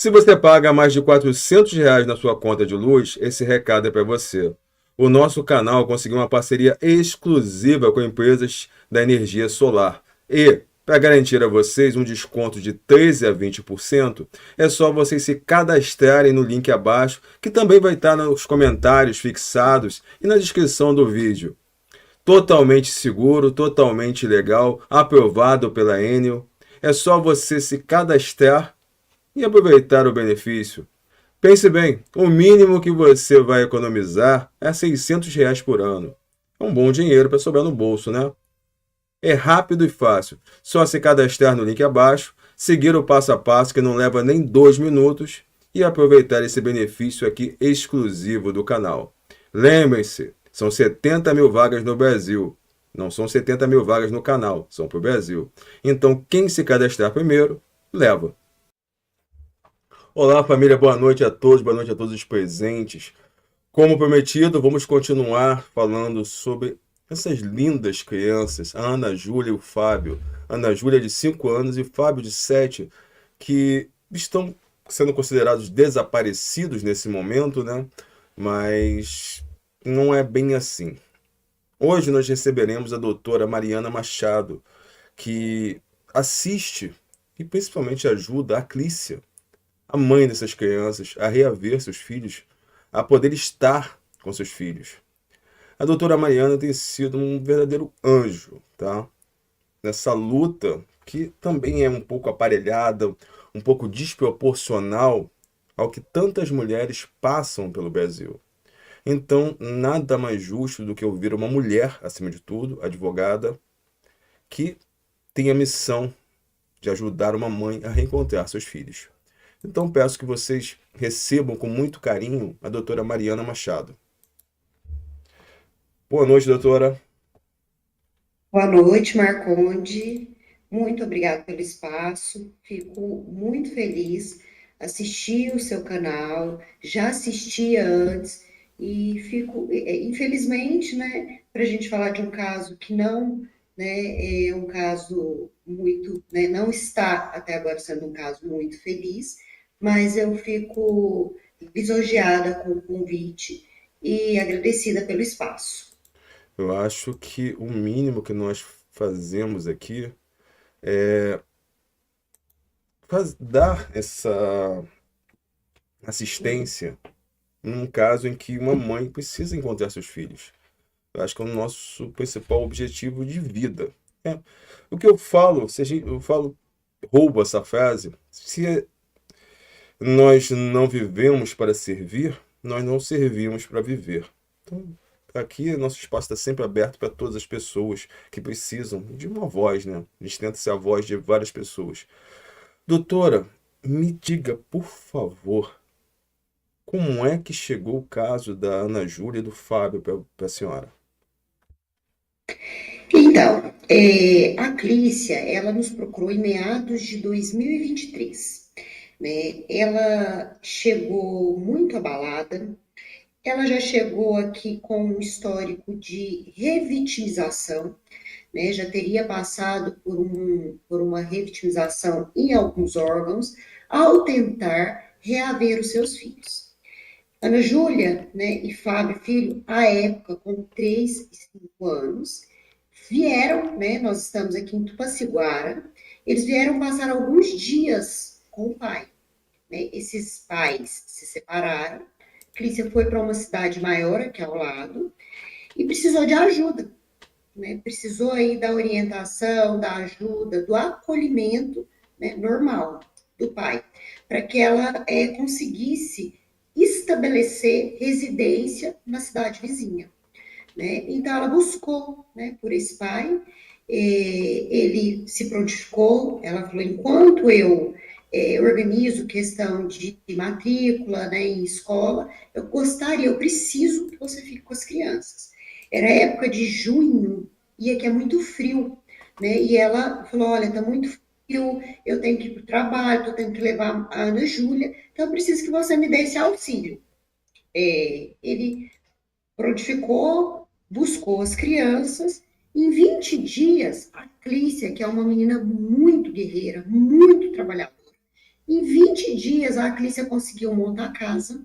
Se você paga mais de R$ 400 na sua conta de luz, esse recado é para você. O nosso canal conseguiu uma parceria exclusiva com empresas da energia solar. E, para garantir a vocês um desconto de 13 a 20%, é só vocês se cadastrarem no link abaixo, que também vai estar nos comentários fixados e na descrição do vídeo. Totalmente seguro, totalmente legal, aprovado pela Enel. É só você se cadastrar e aproveitar o benefício. Pense bem, o mínimo que você vai economizar é R$ 600 por ano. É um bom dinheiro para sobrar no bolso, né? É rápido e fácil. Só se cadastrar no link abaixo, seguir o passo a passo que não leva nem 2 minutos e aproveitar esse benefício aqui exclusivo do canal. Lembrem-se, são 70 mil vagas no Brasil. Não são 70 mil vagas no canal, são para o Brasil. Então, quem se cadastrar primeiro, leva. Olá, família, boa noite a todos os presentes. Como prometido, vamos continuar falando sobre essas lindas crianças, a Ana Júlia e o Fábio. Ana Júlia de 5 anos e o Fábio de 7, que estão sendo considerados desaparecidos nesse momento, né? Mas não é bem assim. Hoje nós receberemos a doutora Mariana Machado, que assiste e principalmente ajuda a Clícia, a mãe dessas crianças, a reaver seus filhos, a poder estar com seus filhos. A doutora Mariana tem sido um verdadeiro anjo, tá? Nessa luta que também é um pouco aparelhada, um pouco desproporcional ao que tantas mulheres passam pelo Brasil. Então, nada mais justo do que ouvir uma mulher, acima de tudo, advogada, que tem a missão de ajudar uma mãe a reencontrar seus filhos. Então peço que vocês recebam com muito carinho a doutora Mariana Machado. Boa noite, doutora. Boa noite, Marconde. Muito obrigada pelo espaço. Fico muito feliz. Assisti o seu canal, já assistia antes e fico, infelizmente, né, para a gente falar de um caso que não, né, é um caso muito, né, não está até agora sendo um caso muito feliz, mas eu fico lisonjeada com o convite e agradecida pelo espaço. Eu acho que o mínimo que nós fazemos aqui é dar essa assistência num caso em que uma mãe precisa encontrar seus filhos. Eu acho que é o nosso principal objetivo de vida. É. O que eu falo, se a gente, eu falo, roubo essa frase, se nós não vivemos para servir, nós não servimos para viver. Então, aqui nosso espaço está sempre aberto para todas as pessoas que precisam de uma voz, né? A gente tenta ser a voz de várias pessoas. Doutora, me diga, por favor, como é que chegou o caso da Ana Júlia e do Fábio para a senhora? Então, a Clícia, ela nos procurou em meados de 2023, né? Ela chegou muito abalada, ela já chegou aqui com um histórico de revitimização, né? Já teria passado por uma revitimização em alguns órgãos ao tentar reaver os seus filhos. Ana Júlia, né, e Fábio Filho, à época, com 3 e 5 anos, vieram, né, nós estamos aqui em Tupaciguara, eles vieram passar alguns dias com o pai. Né? Esses pais se separaram, Clícia foi para uma cidade maior aqui ao lado e precisou de ajuda, né? Precisou aí da orientação, da ajuda, do acolhimento, né, normal do pai, para que ela conseguisse estabelecer residência na cidade vizinha. Né? Então, ela buscou, né, por esse pai, ele se prontificou, ela falou, enquanto eu organizo questão de matrícula, né, em escola, eu gostaria, eu preciso que você fique com as crianças. Era época de junho, e aqui é muito frio, né, e ela falou, olha, tá muito frio, eu tenho que ir para o trabalho, eu tenho que levar a Ana Júlia, então eu preciso que você me dê esse auxílio. Ele prontificou, buscou as crianças. Em 20 dias, a Clícia, que é uma menina muito guerreira, muito trabalhadora, Em 20 dias, a Clícia conseguiu montar a casa,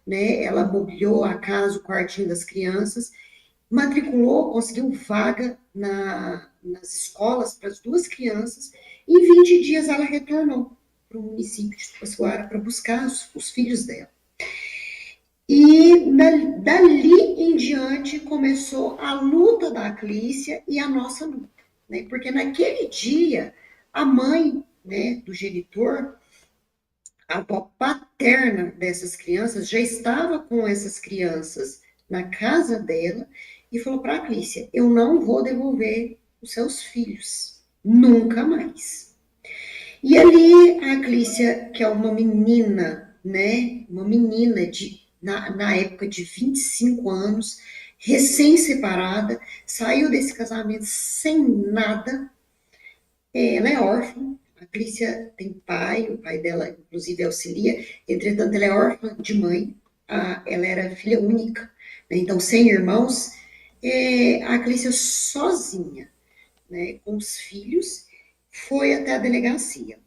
né? Ela mobiliou a casa, o quartinho das crianças, matriculou, conseguiu vaga nas escolas para as duas crianças. Em 20 dias, ela retornou para o município de Tupaçuara para buscar os filhos dela. E dali em diante começou a luta da Clícia e a nossa luta, né? Porque naquele dia a mãe, né, do genitor, a avó paterna dessas crianças, já estava com essas crianças na casa dela e falou para a Clícia: eu não vou devolver os seus filhos, nunca mais. E ali a Clícia, que é uma menina, né? Uma menina na época de 25 anos, recém-separada, saiu desse casamento sem nada. Ela é órfã. A Clícia tem pai, o pai dela, inclusive, auxilia. Entretanto, ela é órfã de mãe. Ela era filha única, né? Então, sem irmãos. A Clícia sozinha, né, com os filhos, foi até a delegacia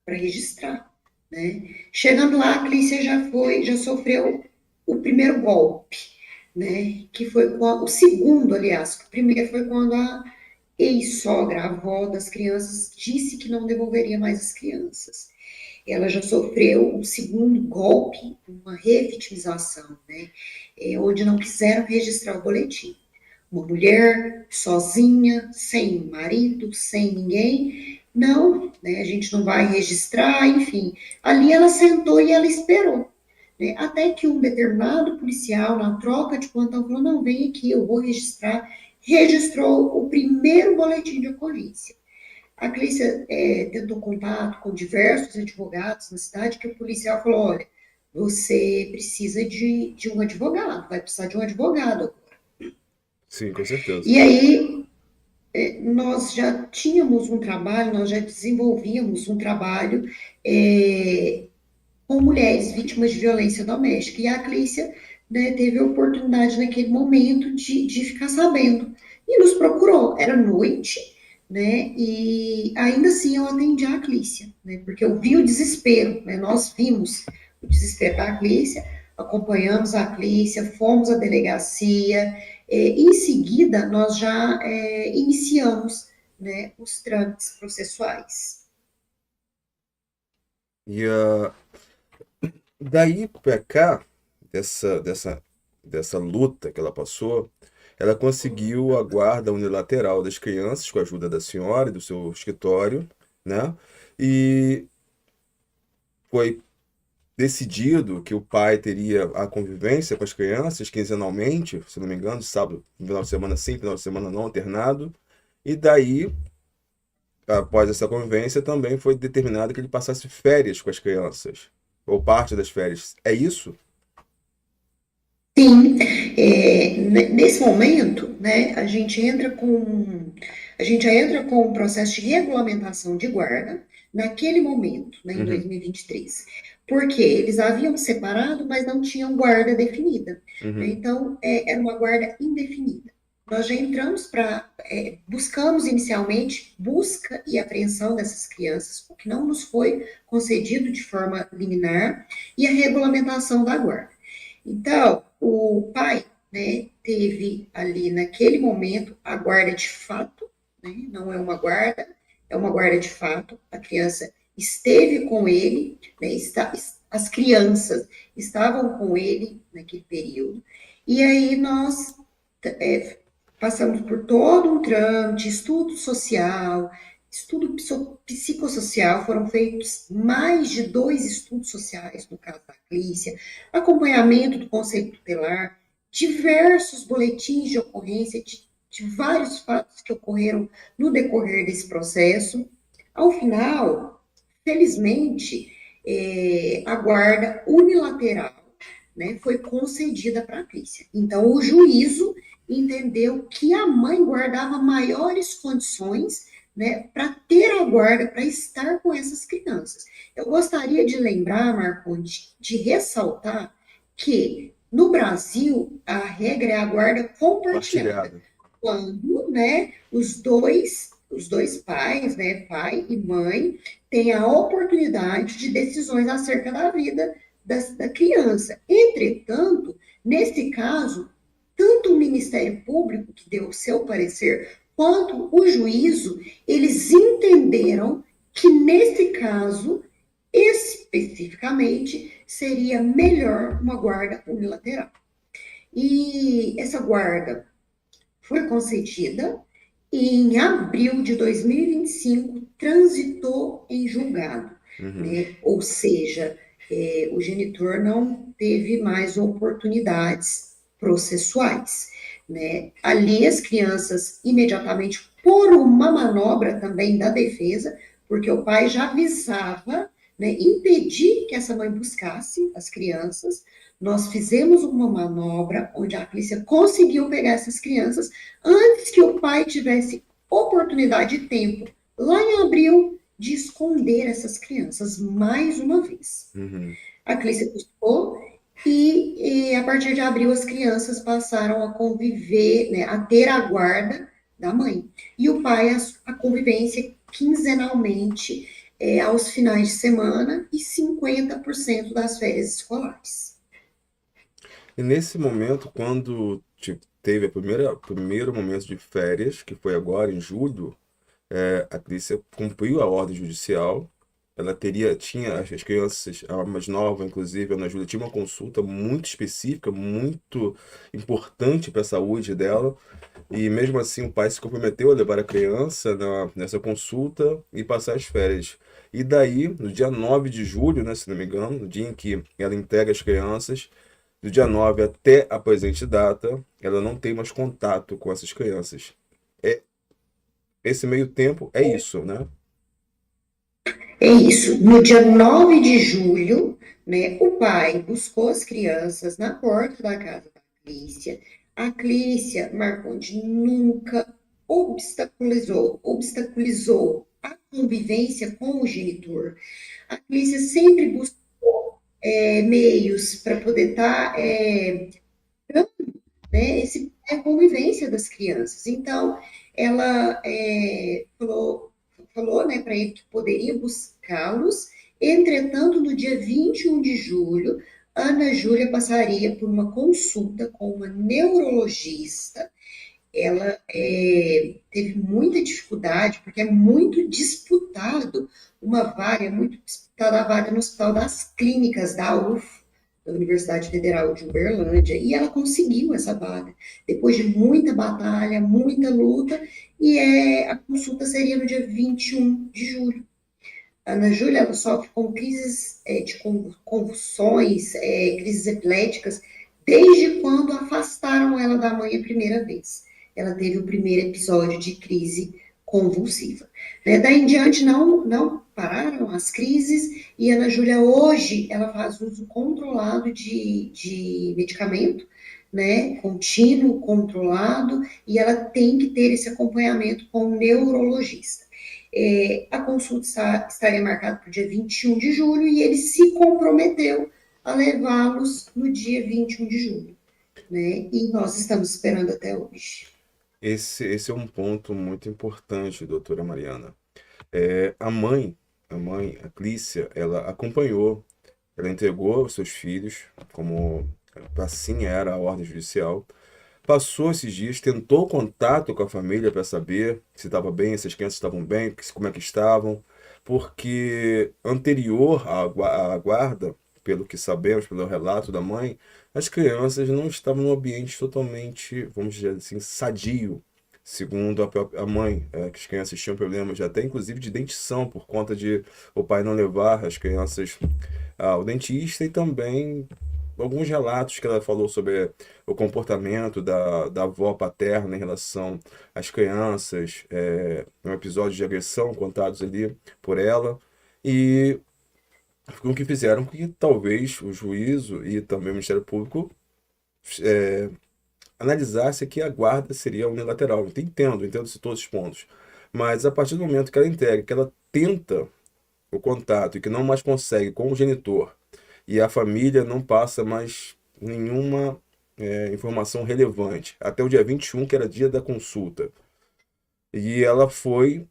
para registrar, né? Chegando lá, a Clícia já sofreu o primeiro golpe, né? Que foi o segundo, aliás. O primeiro foi quando a ex-sogra, a avó das crianças, disse que não devolveria mais as crianças. Ela já sofreu o segundo golpe, uma revitimização, né? Onde não quiseram registrar o boletim. Uma mulher sozinha, sem marido, sem ninguém. Não, né, a gente não vai registrar, enfim. Ali ela sentou e ela esperou. Né, até que um determinado policial, na troca de plantão, falou: não, vem aqui, eu vou registrar. Registrou o primeiro boletim de ocorrência. A Clícia tentou contato com diversos advogados na cidade, que o policial falou: olha, você precisa de um advogado, vai precisar de um advogado. Sim, com certeza. E aí, nós já tínhamos um trabalho, nós já desenvolvíamos um trabalho com mulheres vítimas de violência doméstica. E a Clícia, né, teve a oportunidade naquele momento de ficar sabendo. E nos procurou. Era noite, né? E ainda assim eu atendi a Clícia, né? Porque eu vi o desespero, né? Nós vimos o desespero da Clícia, acompanhamos a Clícia, fomos à delegacia. Em seguida, nós já iniciamos, né, os trâmites processuais. E daí pra cá, dessa luta que ela passou, ela conseguiu a guarda unilateral das crianças com a ajuda da senhora e do seu escritório, né? E foi decidido que o pai teria a convivência com as crianças quinzenalmente, se não me engano, sábado, final de semana sim, final de semana não, alternado. E daí, após essa convivência, também foi determinado que ele passasse férias com as crianças, ou parte das férias. É isso? Sim, nesse momento, né, a gente já entra com um processo de regulamentação de guarda naquele momento, né, em Uhum, 2023, porque eles haviam separado, mas não tinham guarda definida, né, uhum. então era uma guarda indefinida. Nós já entramos buscamos inicialmente busca e apreensão dessas crianças, o que não nos foi concedido de forma liminar, e a regulamentação da guarda. Então, o pai, né, teve ali naquele momento a guarda de fato, né, não é uma guarda, é uma guarda de fato. A criança esteve com ele, né, as crianças estavam com ele naquele período, e aí nós é, passamos por todo um trâmite, estudo social, estudo psicossocial, foram feitos mais de 2 estudos sociais, no caso da Clícia, acompanhamento do Conselho Tutelar, diversos boletins de ocorrência de vários fatos que ocorreram no decorrer desse processo. Ao final, felizmente, a guarda unilateral, né, foi concedida para a Clícia. Então, o juízo entendeu que a mãe guardava maiores condições, né, para ter a guarda, para estar com essas crianças. Eu gostaria de lembrar, Marconde, de ressaltar que no Brasil a regra é a guarda compartilhada, Partilhada. quando, né, os dois pais, né, pai e mãe, têm a oportunidade de decisões acerca da vida da criança. Entretanto, nesse caso, tanto o Ministério Público, que deu o seu parecer, quanto o juízo, eles entenderam que, nesse caso, especificamente, seria melhor uma guarda unilateral. E essa guarda foi concedida e, em abril de 2025, transitou em julgado, Uhum. né? Ou seja, o genitor não teve mais oportunidades processuais, né? Ali as crianças imediatamente, por uma manobra também da defesa, porque o pai já avisava, né, impedir que essa mãe buscasse as crianças. Nós fizemos uma manobra onde a polícia conseguiu pegar essas crianças antes que o pai tivesse oportunidade e tempo, lá em abril, de esconder essas crianças mais uma vez. Uhum. A Clícia buscou e a partir de abril as crianças passaram a conviver, né, a ter a guarda da mãe. E o pai a convivência quinzenalmente, aos finais de semana e 50% das férias escolares. E nesse momento, quando teve primeiro momento de férias, que foi agora em julho, a polícia cumpriu a ordem judicial. Ela tinha as crianças, a mais nova, inclusive, a Ana Júlia, tinha uma consulta muito específica, muito importante para a saúde dela. E mesmo assim, o pai se comprometeu a levar a criança nessa consulta e passar as férias. E daí, no dia 9 de julho, né, se não me engano, no dia em que ela entrega as crianças, do dia 9 até a presente data, ela não tem mais contato com essas crianças. É, esse meio tempo é isso, né? É isso. No dia 9 de julho, né, o pai buscou as crianças na porta da casa da Clícia. A Clícia, Marconde, nunca obstaculizou a convivência com o genitor. A Clícia sempre buscou meios para poder estar, né, a convivência das crianças. Então, ela falou, né, para ele que poderia buscá-los. Entretanto, no dia 21 de julho, Ana Júlia passaria por uma consulta com uma neurologista. Ela teve muita dificuldade, porque é muito disputado é muito disputada a vaga no Hospital das Clínicas da UF, da Universidade Federal de Uberlândia, e ela conseguiu essa vaga, depois de muita batalha, muita luta, e a consulta seria no dia 21 de julho. A Ana Júlia, ela sofre com crises de convulsões, crises epiléticas, desde quando afastaram ela da mãe a primeira vez. Ela teve o primeiro episódio de crise convulsiva. Né? Daí em diante não pararam as crises e a Ana Júlia hoje ela faz uso controlado de medicamento, né, contínuo, controlado, e ela tem que ter esse acompanhamento com o neurologista. A consulta estaria marcada para o dia 21 de julho e ele se comprometeu a levá-los no dia 21 de julho. Né? E nós estamos esperando até hoje. Esse é um ponto muito importante, doutora Mariana. A Clícia, ela acompanhou, ela entregou os seus filhos, como assim era a ordem judicial. Passou esses dias, tentou contato com a família para saber se estava bem, se as crianças estavam bem, como é que estavam, porque anterior à guarda, pelo que sabemos, pelo relato da mãe, as crianças não estavam num ambiente totalmente, vamos dizer assim, sadio, segundo a mãe, que as crianças tinham problemas até inclusive de dentição, por conta de o pai não levar as crianças ao dentista e também alguns relatos que ela falou sobre o comportamento da avó paterna em relação às crianças, um episódio de agressão contados ali por ela, e com que fizeram que talvez o juízo e também o Ministério Público analisasse que a guarda seria unilateral. Entendo todos os pontos. Mas a partir do momento que ela entrega, que ela tenta o contato e que não mais consegue com o genitor, e a família não passa mais nenhuma informação relevante, até o dia 21, que era dia da consulta. E ela foi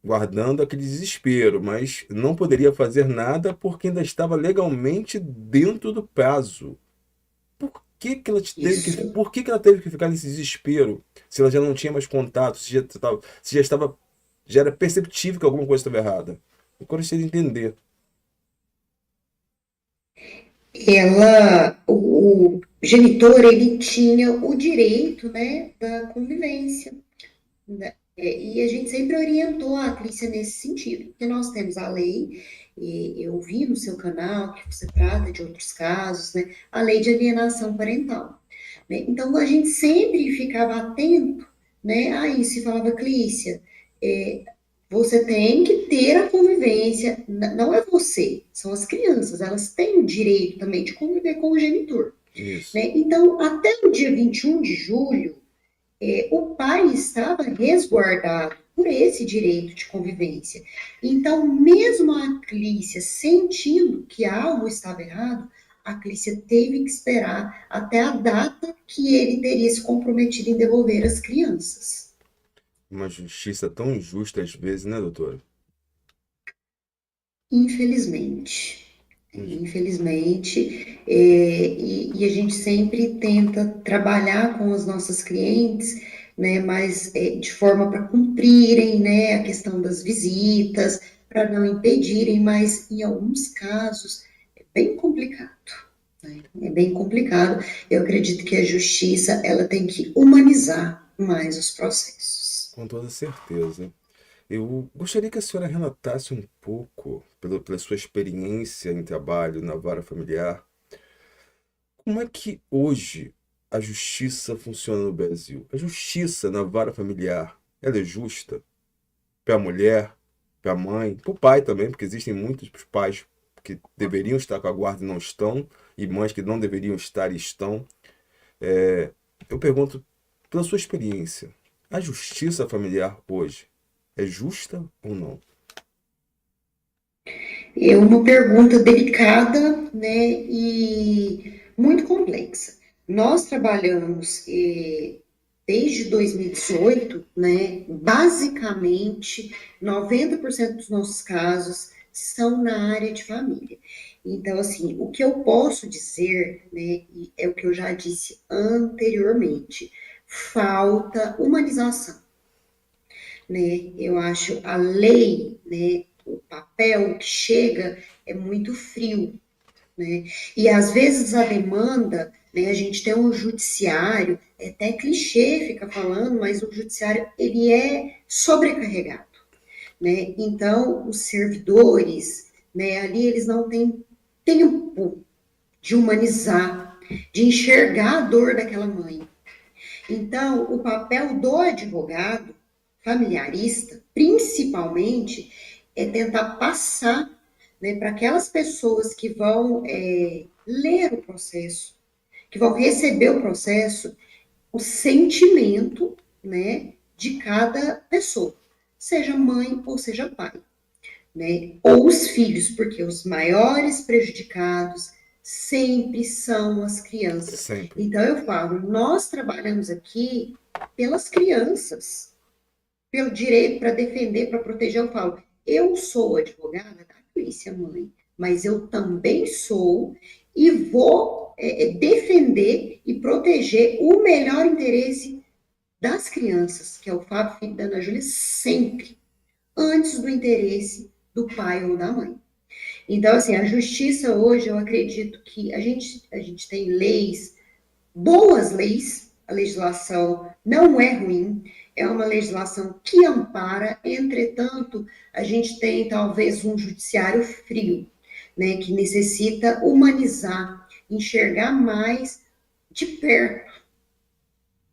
guardando aquele desespero, mas não poderia fazer nada porque ainda estava legalmente dentro do prazo. Por que que ela teve que, Isso. por que que ela teve que ficar nesse desespero? Se ela já não tinha mais contato, já era perceptível que alguma coisa estava errada. Eu gostaria de entender. O genitor, ele tinha o direito, né, da convivência, né? E a gente sempre orientou a Clícia nesse sentido, porque nós temos a lei, e eu vi no seu canal que você trata de outros casos, né, a lei de alienação parental, né? Então a gente sempre ficava atento, né, a isso e falava, Clícia, é, você tem que ter a convivência, não é você, são as crianças, elas têm o direito também de conviver com o genitor, Isso. né? Então, até o dia 21 de julho, o pai estava resguardado por esse direito de convivência. Então, mesmo a Clícia sentindo que algo estava errado, a Clícia teve que esperar até a data que ele teria se comprometido em devolver as crianças. Uma justiça tão injusta às vezes, né, doutora? Infelizmente. Infelizmente, e a gente sempre tenta trabalhar com as nossas clientes, né, mas de forma para cumprirem, né, a questão das visitas, para não impedirem, mas em alguns casos é bem complicado, né, é bem complicado. Eu acredito que a justiça, ela tem que humanizar mais os processos. Com toda certeza. Eu gostaria que a senhora relatasse um pouco, pela sua experiência em trabalho na vara familiar, como é que hoje a justiça funciona no Brasil? A justiça na vara familiar, ela é justa para a mulher, para a mãe, para o pai também, porque existem muitos pais que deveriam estar com a guarda e não estão, e mães que não deveriam estar e estão. Eu pergunto, pela sua experiência, a justiça familiar hoje é justa ou não? É uma pergunta delicada, né, e muito complexa. Nós trabalhamos desde 2018, né, basicamente 90% dos nossos casos são na área de família. Então, assim, o que eu posso dizer, né, e é o que eu já disse anteriormente, falta humanização, né? Eu acho a lei, né, o papel que chega é muito frio, né? E às vezes a demanda, né, a gente tem um judiciário, é até clichê fica falando, mas o judiciário ele é sobrecarregado, né? Então os servidores, né, ali eles não têm tempo de humanizar, de enxergar a dor daquela mãe. Então, o papel do advogado familiarista, principalmente, é tentar passar, né, para aquelas pessoas que vão ler o processo, que vão receber o processo, o sentimento, né, de cada pessoa, seja mãe ou seja pai, né, ou os filhos, porque os maiores prejudicados sempre são as crianças. Sempre. Então eu falo, nós trabalhamos aqui pelas crianças, pelo direito para defender, para proteger. Eu falo, eu sou advogada da polícia, mãe, mas eu também sou e vou defender e proteger o melhor interesse das crianças, que é o Fábio, filho da Ana Júlia, sempre, antes do interesse do pai ou da mãe. Então, assim, a justiça hoje, eu acredito que a gente tem leis, boas leis, a legislação não é ruim, é uma legislação que ampara, entretanto, a gente tem talvez um judiciário frio, né, que necessita humanizar, enxergar mais de perto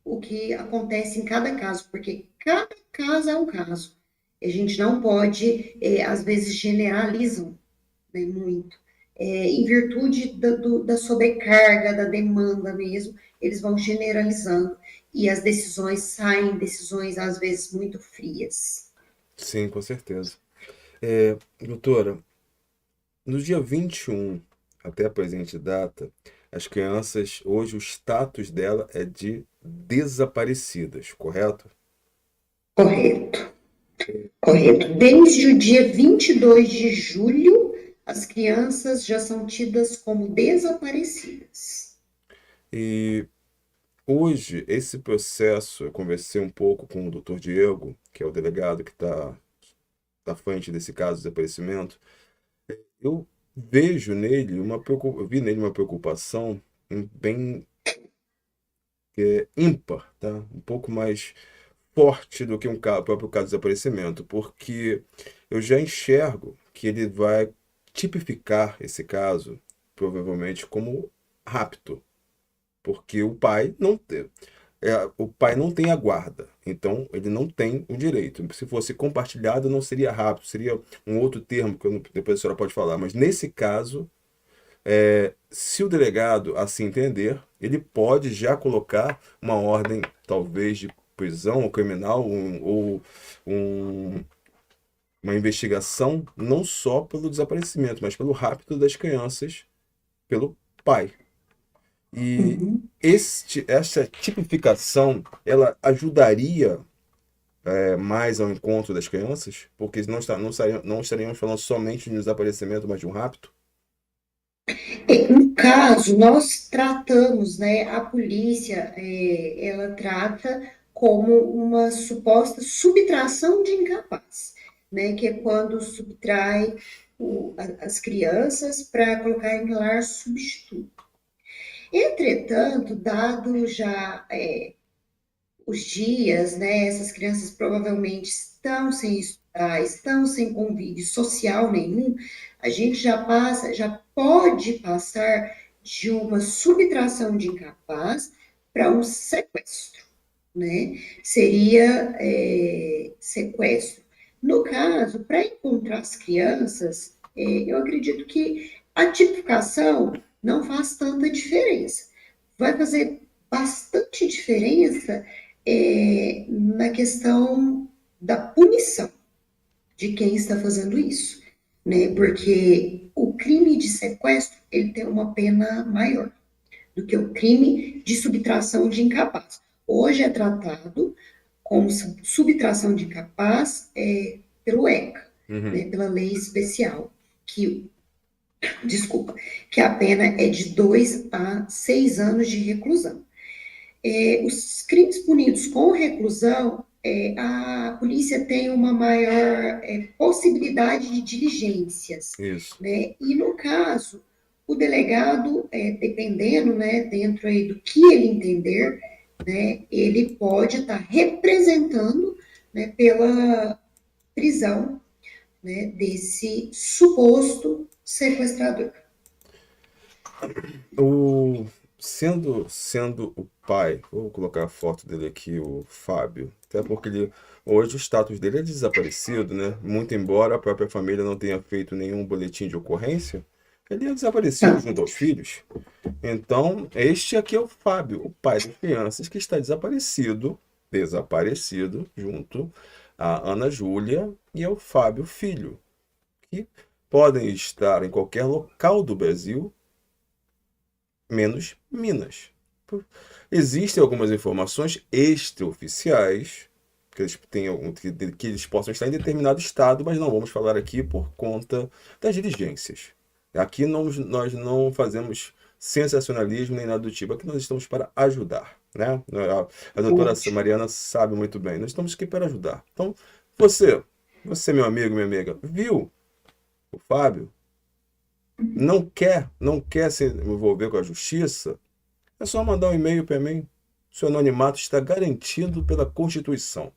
o que acontece em cada caso, porque cada caso é um caso. A gente não pode, às vezes, generalizam, né, muito. Em virtude da sobrecarga, da demanda mesmo, eles vão generalizando e as decisões saem, decisões às vezes muito frias. Sim, com certeza. Doutora, no dia 21 até a presente data, as crianças, hoje o status dela é de desaparecidas, correto? Correto, correto. Desde o dia 22 de julho, as crianças já são tidas como desaparecidas. E hoje, esse processo, eu conversei um pouco com o Dr. Diego, que é o delegado que está à frente desse caso de desaparecimento. Eu eu vi nele uma preocupação bem ímpar, tá? Um pouco mais forte do que próprio caso de desaparecimento, porque eu já enxergo que ele vai tipificar esse caso, provavelmente, como rapto, porque o pai não tem a guarda, então ele não tem o direito. Se fosse compartilhado, não seria rapto, seria um outro termo que depois a senhora pode falar, mas nesse caso, se o delegado assim entender, ele pode já colocar uma ordem, talvez, de prisão ou criminal, ou um- uma investigação, não só pelo desaparecimento, mas pelo rapto das crianças pelo pai. E Uhum. essa tipificação, ela ajudaria mais ao encontro das crianças, porque não estaríamos falando somente de um desaparecimento, mas de um rapto. No caso, nós tratamos, né, a polícia, ela trata como uma suposta subtração de incapaz, né, que é quando subtrai as crianças para colocar em lar substituto. Entretanto, dado já os dias, né, essas crianças provavelmente estão sem estudar, estão sem convívio social nenhum, a gente já pode passar de uma subtração de incapaz para um sequestro, né? Seria sequestro. No caso, para encontrar as crianças, eu acredito que a tipificação não faz tanta diferença. Vai fazer bastante diferença na questão da punição de quem está fazendo isso, né? Porque o crime de sequestro ele tem uma pena maior do que o crime de subtração de incapaz. Hoje é tratado como subtração de incapaz pelo ECA, né? Uhum. Pela lei especial que desculpa, que a pena é de 2 a 6 anos de reclusão. Os crimes punidos com reclusão, a polícia tem uma maior possibilidade de diligências, Isso. né? E no caso, o delegado, dependendo, né, dentro aí do que ele entender, né, ele pode estar representando, né, pela prisão, né, desse suposto sequestrador. O, sendo o pai, vou colocar a foto dele aqui, o Fábio, até porque hoje o status dele é desaparecido, né? Muito embora a própria família não tenha feito nenhum boletim de ocorrência, ele é desaparecido Tá. junto aos filhos. Então, este aqui é o Fábio, o pai das crianças, que está desaparecido, junto à Ana Júlia e ao Fábio, filho, que podem estar em qualquer local do Brasil, menos Minas. Existem algumas informações extraoficiais que eles que eles possam estar em determinado estado, mas não vamos falar aqui por conta das diligências. Aqui nós não fazemos sensacionalismo nem nada do tipo. Aqui nós estamos para ajudar, né? A doutora Ótimo. Mariana sabe muito bem. Nós estamos aqui para ajudar. Então, você, você meu amigo, minha amiga, viu o Fábio? Não quer se envolver com a justiça? É só mandar um e-mail para mim. Seu anonimato está garantido pela Constituição.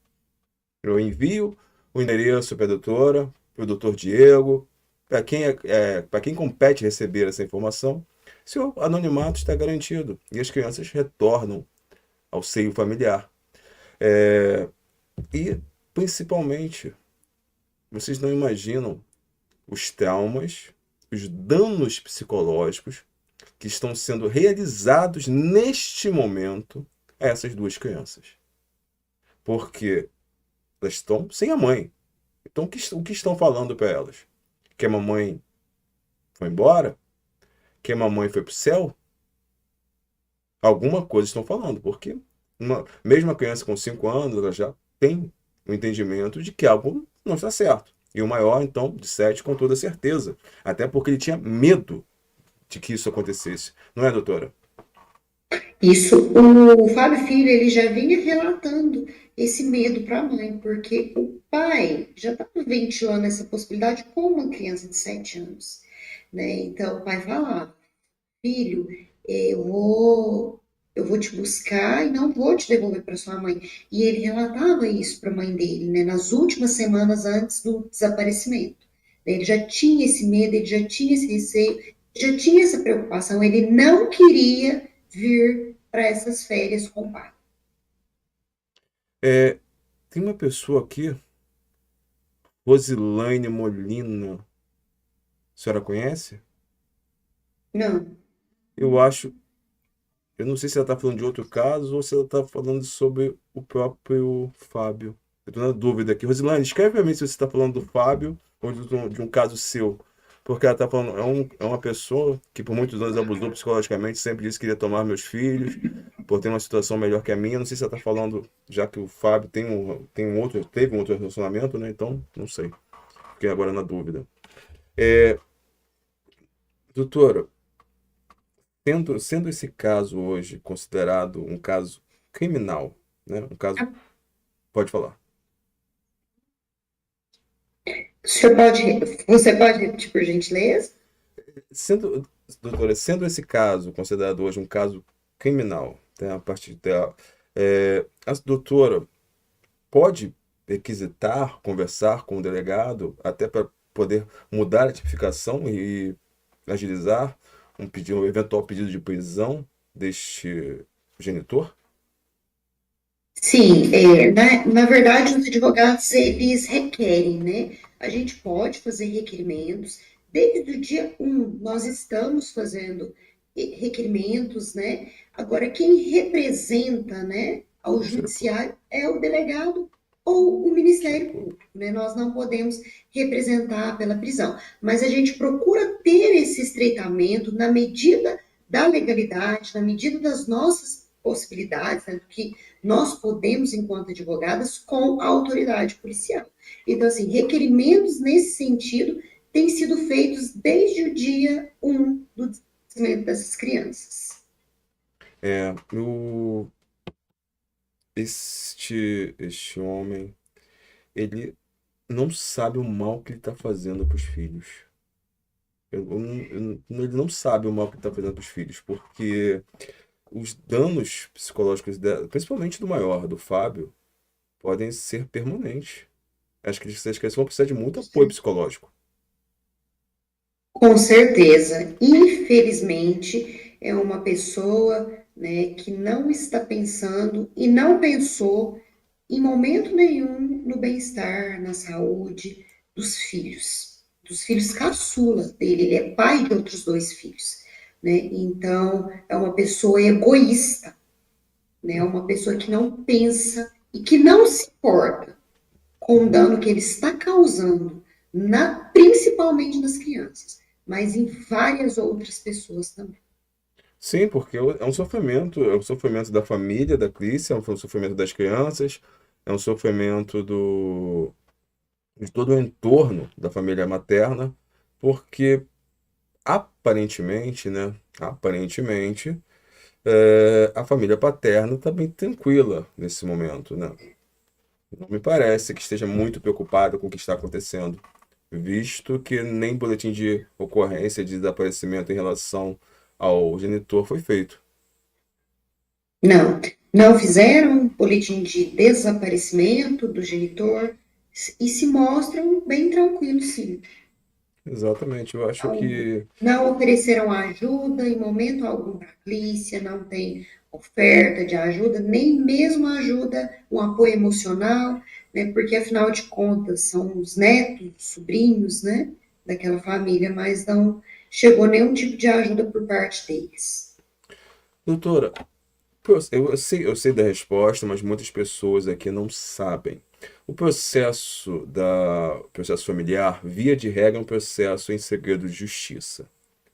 Eu envio o endereço para a doutora, para o doutor Diego, para quem compete receber essa informação. Seu anonimato está garantido e as crianças retornam ao seio familiar. É, e, principalmente, vocês não imaginam os traumas, os danos psicológicos que estão sendo realizados neste momento a essas duas crianças. Porque elas estão sem a mãe. Então, o que estão falando para elas? Que a mamãe foi embora? Que a mamãe foi para o céu? Alguma coisa estão falando, porque mesmo a criança com 5 anos, ela já tem o entendimento de que algo não está certo. E o maior, então, de 7, com toda certeza. Até porque ele tinha medo de que isso acontecesse. Não é, doutora? Isso, o Fábio Filho, ele já vinha relatando esse medo para a mãe, porque o pai já estava ventilando essa possibilidade com uma criança de 7 anos, né? Então, o pai fala, filho, eu vou te buscar e não vou te devolver para sua mãe. E ele relatava isso para a mãe dele, né? Nas últimas semanas antes do desaparecimento. Ele já tinha esse medo, ele já tinha esse receio, já tinha essa preocupação. Ele não queria vir para essas férias com o pai. É, tem uma pessoa aqui, Rosilaine Molina. A senhora conhece? Não. Eu acho. Eu não sei se ela está falando de outro caso ou se ela está falando sobre o próprio Fábio. Eu estou na dúvida aqui. Rosilaine, escreve para mim se você está falando do Fábio ou de um caso seu. Porque ela está falando, é uma pessoa que por muitos anos abusou psicologicamente, sempre disse que queria tomar meus filhos, por ter uma situação melhor que a minha. Não sei se ela está falando, já que o Fábio teve um outro relacionamento, né? Então, não sei. Fiquei agora na dúvida. Doutora, sendo esse caso hoje considerado um caso criminal, né? Um caso. Pode falar. Você pode repetir por gentileza? Sendo, doutora, sendo esse caso considerado hoje um caso criminal, né, a partir da, a doutora pode requisitar, conversar com o delegado, até para poder mudar a tipificação e agilizar um eventual pedido de prisão deste genitor? Sim, na verdade, os advogados, eles requerem, né? A gente pode fazer requerimentos. Desde o dia 1, nós estamos fazendo requerimentos, né? Agora, quem representa, né, ao Ministério Público. judiciário é o delegado ou o Ministério Público, né? Nós não podemos representar pela prisão, mas a gente procura ter esse estreitamento na medida da legalidade, na medida das nossas possibilidades, né, do que nós podemos, enquanto advogadas, com a autoridade policial. Então, assim, requerimentos nesse sentido têm sido feitos desde o dia 1 do desaparecimento dessas crianças. É, este homem, ele não sabe o mal que ele está fazendo para os filhos. Ele não sabe o mal que ele está fazendo para os filhos, porque os danos psicológicos, principalmente do maior, do Fábio, podem ser permanentes. Acho que essas crianças vão precisar de muito apoio psicológico. Com certeza, infelizmente, é uma pessoa, né, que não está pensando e não pensou em momento nenhum no bem-estar, na saúde dos filhos caçula dele, ele é pai de outros 2 filhos, né? Então, é uma pessoa egoísta, né? É uma pessoa que não pensa e que não se importa com o dano que ele está causando, principalmente nas crianças, mas em várias outras pessoas também. Sim, porque é um sofrimento da família, da Clícia, é um sofrimento das crianças, é um sofrimento de todo o entorno da família materna, porque aparentemente, né? Aparentemente, a família paterna está bem tranquila nesse momento, né? Não me parece que esteja muito preocupada com o que está acontecendo, visto que nem boletim de ocorrência de desaparecimento em relação ao genitor foi feito. Não, não fizeram boletim de desaparecimento do genitor e se mostram bem tranquilos, sim. Exatamente, eu acho Não, que não ofereceram ajuda em momento algum para a polícia, não tem oferta de ajuda, nem mesmo ajuda, um apoio emocional, né? Porque afinal de contas são os netos, os sobrinhos, né? Daquela família, mas não chegou nenhum tipo de ajuda por parte deles. doutora, eu sei da resposta, mas muitas pessoas aqui não sabem. O processo familiar, via de regra, é um processo em segredo de justiça.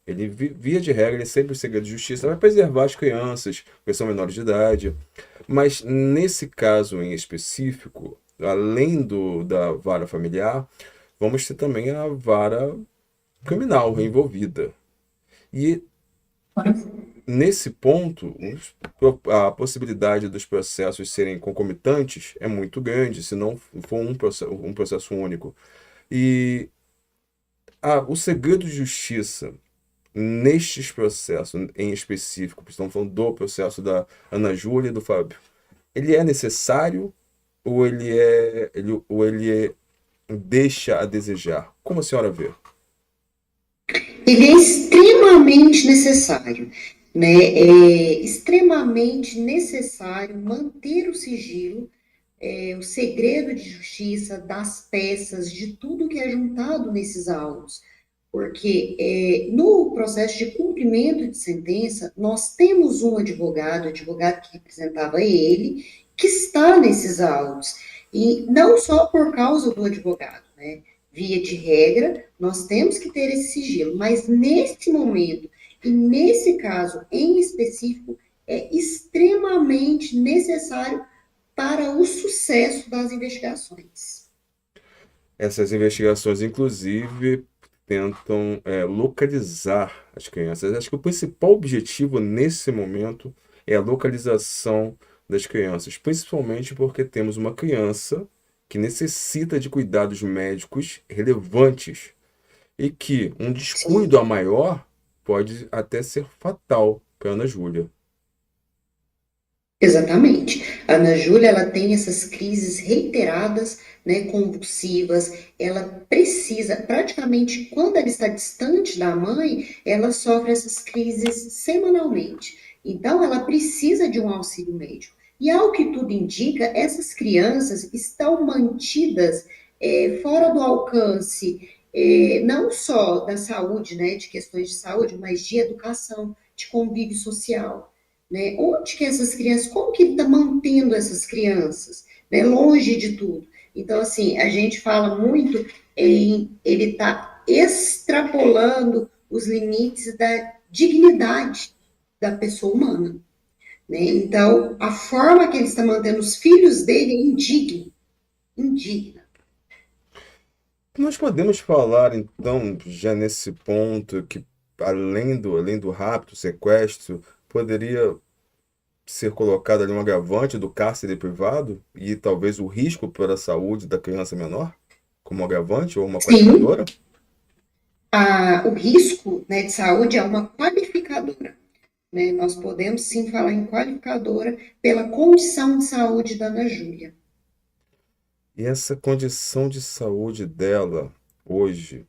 Via de regra, ele é sempre em segredo de justiça, vai preservar as crianças, porque são menores de idade. Mas nesse caso em específico, além da vara familiar, vamos ter também a vara criminal envolvida. E nesse ponto, a possibilidade dos processos serem concomitantes é muito grande, se não for um processo único. E o segredo de justiça nestes processos em específico, estamos falando do processo da Ana Júlia e do Fábio, ele é necessário ou ele deixa a desejar? Como a senhora vê? Ele é extremamente necessário, né? É extremamente necessário manter o sigilo, o segredo de justiça das peças, de tudo que é juntado nesses autos. Porque no processo de cumprimento de sentença, nós temos um advogado, o advogado que representava ele, que está nesses autos. E não só por causa do advogado, né? Via de regra, nós temos que ter esse sigilo, mas nesse momento e nesse caso em específico, é extremamente necessário para o sucesso das investigações. Essas investigações, inclusive, tentam localizar as crianças. Acho que o principal objetivo nesse momento é a localização das crianças, principalmente porque temos uma criança que necessita de cuidados médicos relevantes e que um descuido Sim. a maior pode até ser fatal para Ana Júlia. Exatamente. A Ana Júlia, ela tem essas crises reiteradas, né, convulsivas. Ela precisa, praticamente, quando ela está distante da mãe, ela sofre essas crises semanalmente. Então, ela precisa de um auxílio médico. E, ao que tudo indica, essas crianças estão mantidas fora do alcance, não só da saúde, né, de questões de saúde, mas de educação, de convívio social. Né? Onde que essas crianças, como que ele está mantendo essas crianças, né? Longe de tudo. Então, assim, a gente fala muito em ele está extrapolando os limites da dignidade da pessoa humana. Né? Então, a forma que ele está mantendo os filhos dele é indigna. Indigna. Nós podemos falar, então, já nesse ponto, que além do rapto, sequestro, poderia ser colocado ali um agravante do cárcere privado e talvez o risco para a saúde da criança menor, como agravante ou uma Sim, qualificadora? o risco, né, de saúde é uma qualificadora. Né? Nós podemos sim falar em qualificadora pela condição de saúde da Ana Júlia. E essa condição de saúde dela, hoje,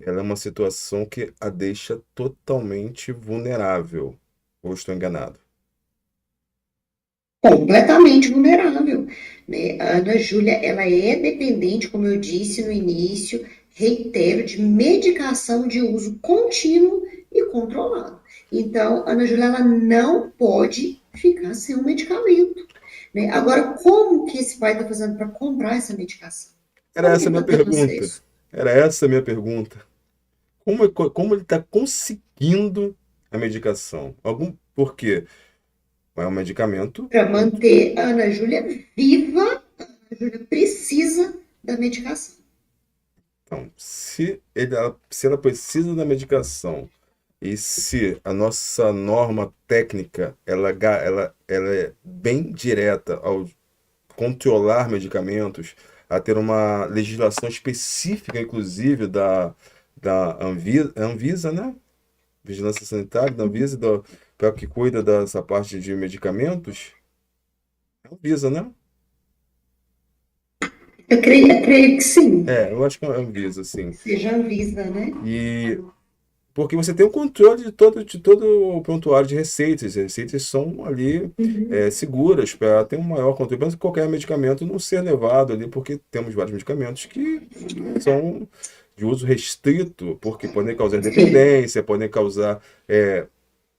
ela é uma situação que a deixa totalmente vulnerável. Ou estou enganado? Completamente vulnerável. Né? A Ana Júlia, ela é dependente, como eu disse no início, reitero, de medicação de uso contínuo e controlado. Então, a Ana Júlia, ela não pode ficar sem um medicamento. Né? Agora, como que esse pai está fazendo para comprar essa medicação? Era Como que essa a ele minha está tendo pergunta. acesso? Era essa a minha pergunta. Como ele está conseguindo a medicação? Por quê? É um medicamento. Para manter a Ana Júlia viva, a Ana Júlia precisa da medicação. Então, se ela precisa da medicação e se a nossa norma técnica ela é bem direta ao controlar medicamentos, a ter uma legislação específica, inclusive, da Anvisa, né? Vigilância Sanitária, da Anvisa, para que cuida dessa parte de medicamentos, é a Anvisa, né? Eu creio que sim. Eu acho que é a Anvisa, sim. Seja Anvisa, né? E porque você tem o controle de todo o prontuário de receitas. As receitas são ali Uhum. seguras para ter um maior controle, mas qualquer medicamento não ser levado ali, porque temos vários medicamentos que são de uso restrito, porque podem causar Sim. dependência, podem causar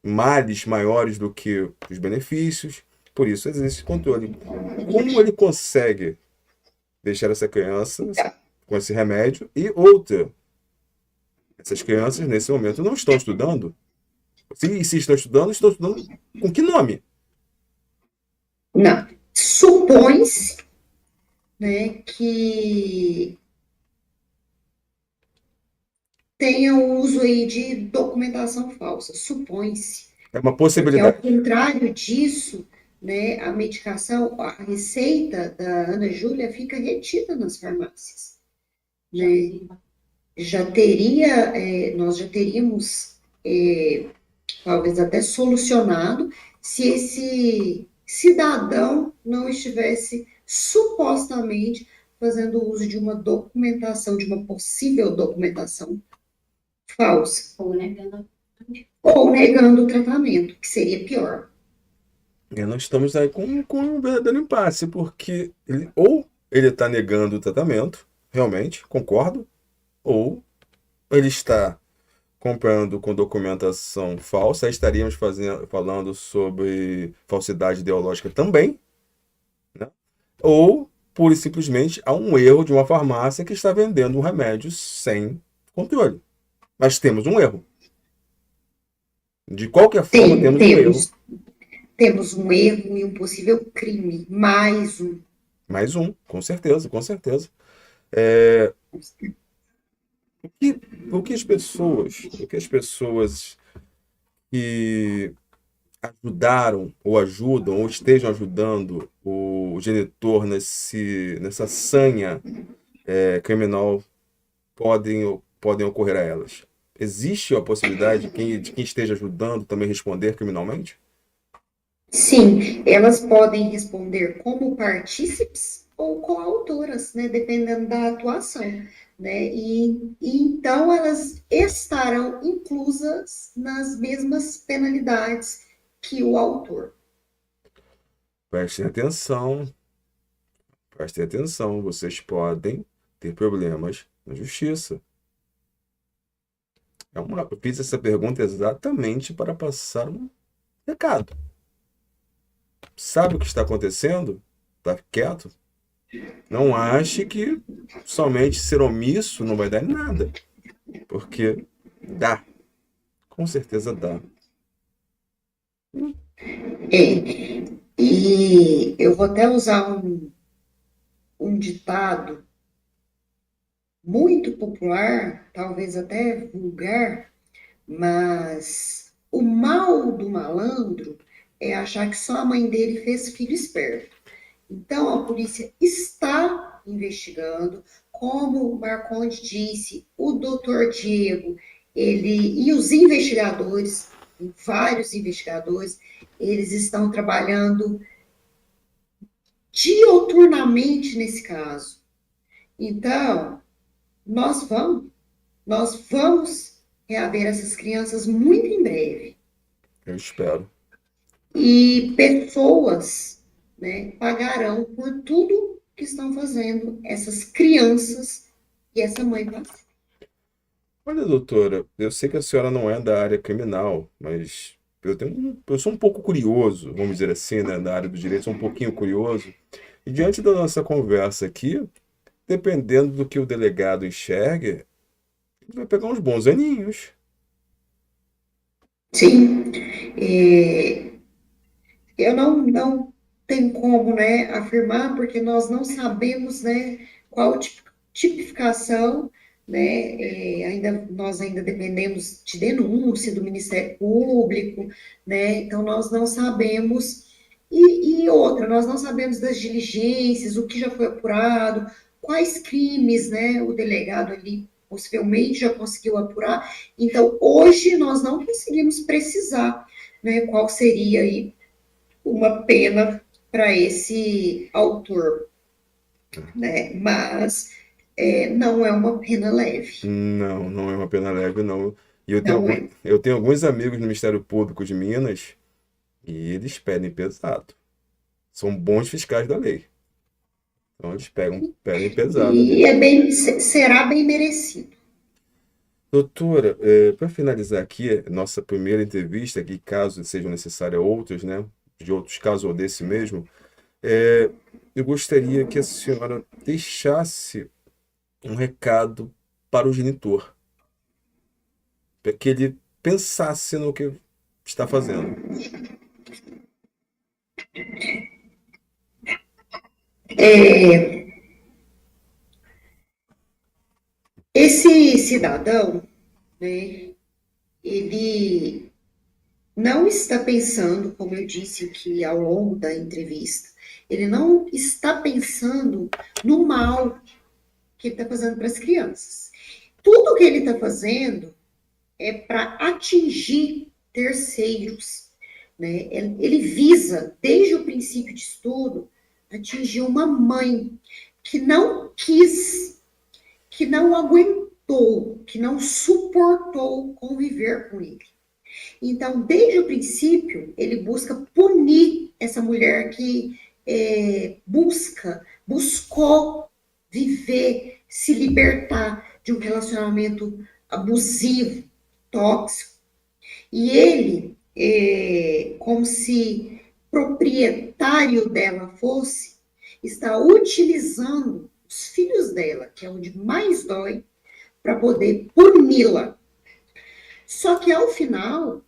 males maiores do que os benefícios. Por isso existe controle. Como ele consegue deixar essa criança com esse remédio? E outra, essas crianças nesse momento não estão estudando. Se estão estudando com que nome? Não. Supõe-se, né, que tenha o uso aí de documentação falsa. Supõe-se, É uma porque ao possibilidade. contrário disso, né, a medicação, a receita da Ana Júlia fica retida nas farmácias, né? Já teria, nós já teríamos talvez até solucionado se esse cidadão não estivesse supostamente fazendo uso de uma documentação, de uma possível documentação falsa, ou negando o tratamento, que seria pior. E nós estamos aí com um verdadeiro impasse, porque ou ele está negando o tratamento, realmente, concordo, ou ele está comprando com documentação falsa, aí estaríamos falando sobre falsidade ideológica também, né? Ou, pura e simplesmente, há um erro de uma farmácia que está vendendo um remédio sem controle. Mas temos um erro. De qualquer forma, Tem, temos um erro. temos um erro e um possível crime, mais um. Mais um, com certeza, com certeza. É, o que, o que as pessoas que ajudaram ou ajudam ou estejam ajudando o genitor nessa sanha criminal podem ocorrer a elas? Existe a possibilidade de quem esteja ajudando também responder criminalmente? Sim, elas podem responder como partícipes ou coautoras, né, dependendo da atuação, né, e então elas estarão inclusas nas mesmas penalidades que o autor. Prestem atenção, prestem atenção, vocês podem ter problemas na justiça. Eu fiz essa pergunta exatamente para passar um recado. Sabe o que está acontecendo? Está quieto? Não ache que somente ser omisso não vai dar em nada, porque dá, com certeza dá. É, e eu vou até usar um ditado muito popular, talvez até vulgar, mas o mal do malandro é achar que só a mãe dele fez filho esperto. Então, a polícia está investigando, como o Marcondes disse, o doutor Diego, ele e os investigadores, vários investigadores, eles estão trabalhando dioturnamente nesse caso. Então, nós vamos, nós vamos reaver essas crianças muito em breve. Eu espero. E pessoas, né, pagarão por tudo que estão fazendo essas crianças e essa mãe passar. Olha, doutora, eu sei que a senhora não é da área criminal, mas eu sou um pouco curioso, vamos dizer assim, né, da área do direito, sou um pouquinho curioso. E diante da nossa conversa aqui, dependendo do que o delegado enxergue, ele vai pegar uns bons aninhos. Sim, é, eu não tenho como, né, afirmar, porque nós não sabemos, né, qual tipificação, né, nós ainda dependemos de denúncia do Ministério Público, né, então nós não sabemos, e outra, nós não sabemos das diligências, o que já foi apurado, quais crimes, né, o delegado ali possivelmente já conseguiu apurar, então hoje nós não conseguimos precisar, né, qual seria aí uma pena para esse autor, né? Mas não é uma pena leve, Não, não é uma pena leve, não. E não é. eu tenho alguns amigos no Ministério Público de Minas e eles pedem pesado. São bons fiscais da lei. Então eles pedem pesado E ali. será bem merecido. Doutora, para finalizar aqui, nossa primeira entrevista, que caso sejam necessárias outras, né, de outros casos ou desse mesmo, eu gostaria que a senhora deixasse um recado para o genitor, para que ele pensasse no que está fazendo. Esse cidadão, né, ele não está pensando, como eu disse aqui ao longo da entrevista, ele não está pensando no mal que ele está fazendo para as crianças. Tudo que ele está fazendo é para atingir terceiros, né? Ele visa, desde o princípio de estudo, atingir uma mãe que não quis, que não aguentou, que não suportou conviver com ele. Então, desde o princípio, ele busca punir essa mulher que buscou viver, se libertar de um relacionamento abusivo, tóxico. E ele, como se proprietário dela fosse, está utilizando os filhos dela, que é onde mais dói, para poder puni-la. Só que ao final,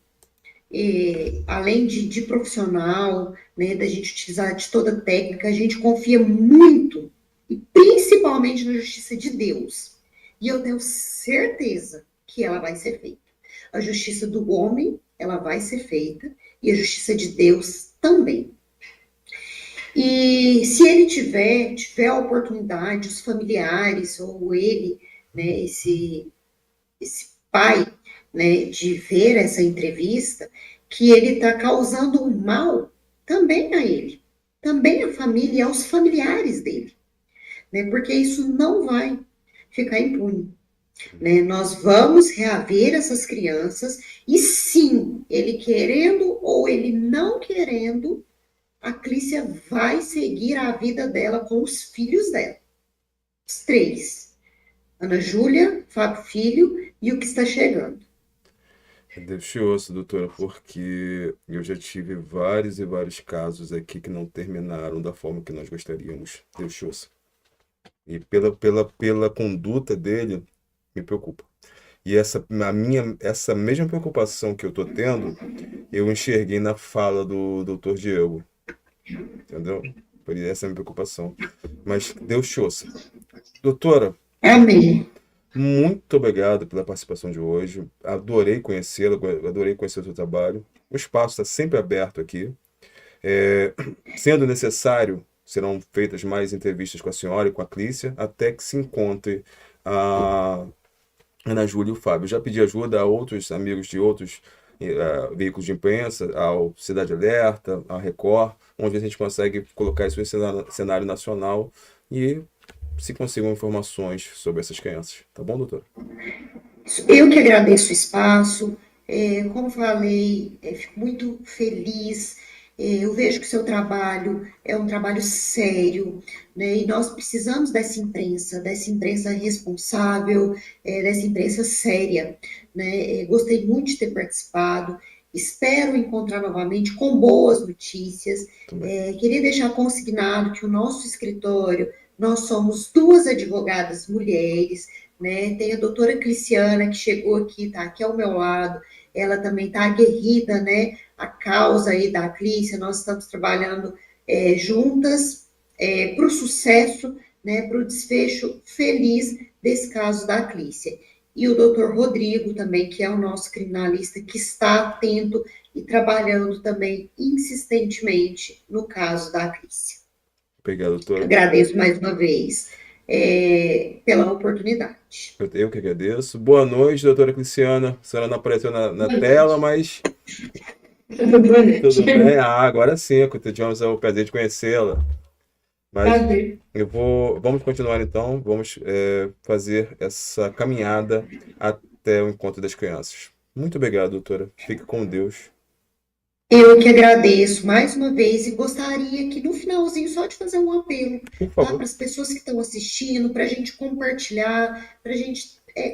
além de profissional, né, da gente utilizar de toda a técnica, a gente confia muito, e principalmente na justiça de Deus. E eu tenho certeza que ela vai ser feita. A justiça do homem, ela vai ser feita, e a justiça de Deus também. E se ele tiver a oportunidade, os familiares, ou ele, né, esse pai, né, de ver essa entrevista, que ele está causando um mal também a ele, também à família e aos familiares dele, né, porque isso não vai ficar impune. Né? Nós vamos reaver essas crianças e sim, ele querendo ou ele não querendo, a Clícia vai seguir a vida dela com os filhos dela. Os três. Ana Júlia, Fábio Filho e o que está chegando. É Deus te ouça, doutora, porque eu já tive vários e vários casos aqui que não terminaram da forma que nós gostaríamos. Deus te ouça. E pela conduta dele, me preocupa. E essa mesma preocupação que eu tô tendo, eu enxerguei na fala do doutor Diego, entendeu? Por essa é a minha preocupação. Mas Deus te ouça. Doutora, Amém. muito obrigado pela participação de hoje. Adorei conhecê-la, adorei conhecer o seu trabalho. O espaço está sempre aberto aqui. Sendo necessário, serão feitas mais entrevistas com a senhora e com a Clícia, até que se encontre a Ana Júlia e o Fábio. Já pedi ajuda a outros amigos de outros veículos de imprensa, ao Cidade Alerta, à Record, onde a gente consegue colocar isso em cenário nacional e se consigam informações sobre essas crianças. Tá bom, doutor? Eu que agradeço o espaço, como falei, fico muito feliz. Eu vejo que o seu trabalho é um trabalho sério, né? E nós precisamos dessa imprensa responsável, dessa imprensa séria, né? Gostei muito de ter participado, espero encontrar novamente com boas notícias. Também. Queria deixar consignado que o nosso escritório, nós somos duas advogadas mulheres, né? Tem a doutora Cristiana, que chegou aqui, está aqui ao meu lado, ela também está aguerrida, né? A causa aí da Clícia, nós estamos trabalhando juntas para o sucesso, né? Para o desfecho feliz desse caso da Clícia. E o doutor Rodrigo também, que é o nosso criminalista, que está atento e trabalhando também insistentemente no caso da Clícia. Obrigado, doutora. Agradeço mais uma vez pela oportunidade. Eu que agradeço. Boa noite, doutora Cristiana. A senhora não apareceu na tela, mas Boa tudo noite. bem. Ah, agora sim, tivemos o prazer de conhecê-la. Mas Prazer. vamos continuar então, vamos fazer essa caminhada até o encontro das crianças. Muito obrigado, doutora. Fique com Deus. Eu que agradeço mais uma vez e gostaria que no finalzinho só de fazer um apelo, Por tá? favor. Para as pessoas que estão assistindo, para a gente compartilhar, para a gente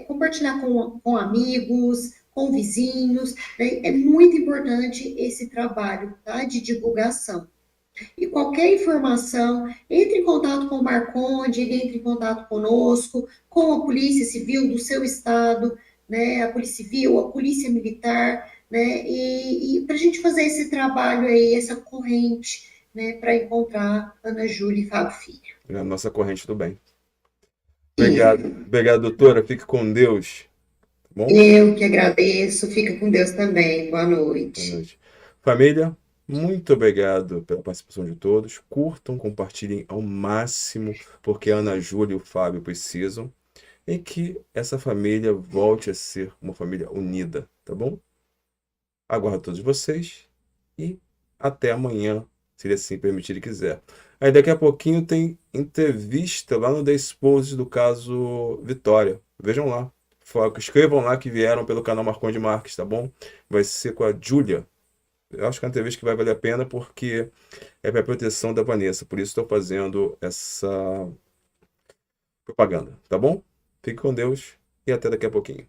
compartilhar com amigos, com vizinhos, né? É muito importante esse trabalho, tá? De divulgação. E qualquer informação, entre em contato com o Marconde, ele entre em contato conosco, com a Polícia Civil do seu estado, né, a Polícia Civil, a Polícia Militar, né, e para a gente fazer esse trabalho aí, essa corrente, né, para encontrar Ana Júlia e Fábio Filho. É a nossa corrente do bem. Obrigado. Obrigado, doutora. Fique com Deus. Tá bom? Eu que agradeço. Fica com Deus também. Boa Boa noite. noite. Família, muito obrigado pela participação de todos. Curtam, compartilhem ao máximo, porque a Ana Júlia e o Fábio precisam. E que essa família volte a ser uma família unida, tá bom? Aguardo todos vocês e até amanhã, se ele assim permitir e quiser. Aí daqui a pouquinho tem entrevista lá no The Exposed do caso Vitória. Vejam lá. Escrevam lá que vieram pelo canal Marcondes Marques, tá bom? Vai ser com a Júlia. Eu acho que é uma entrevista que vai valer a pena porque é para a proteção da Vanessa. Por isso estou fazendo essa propaganda, tá bom? Fique com Deus e até daqui a pouquinho.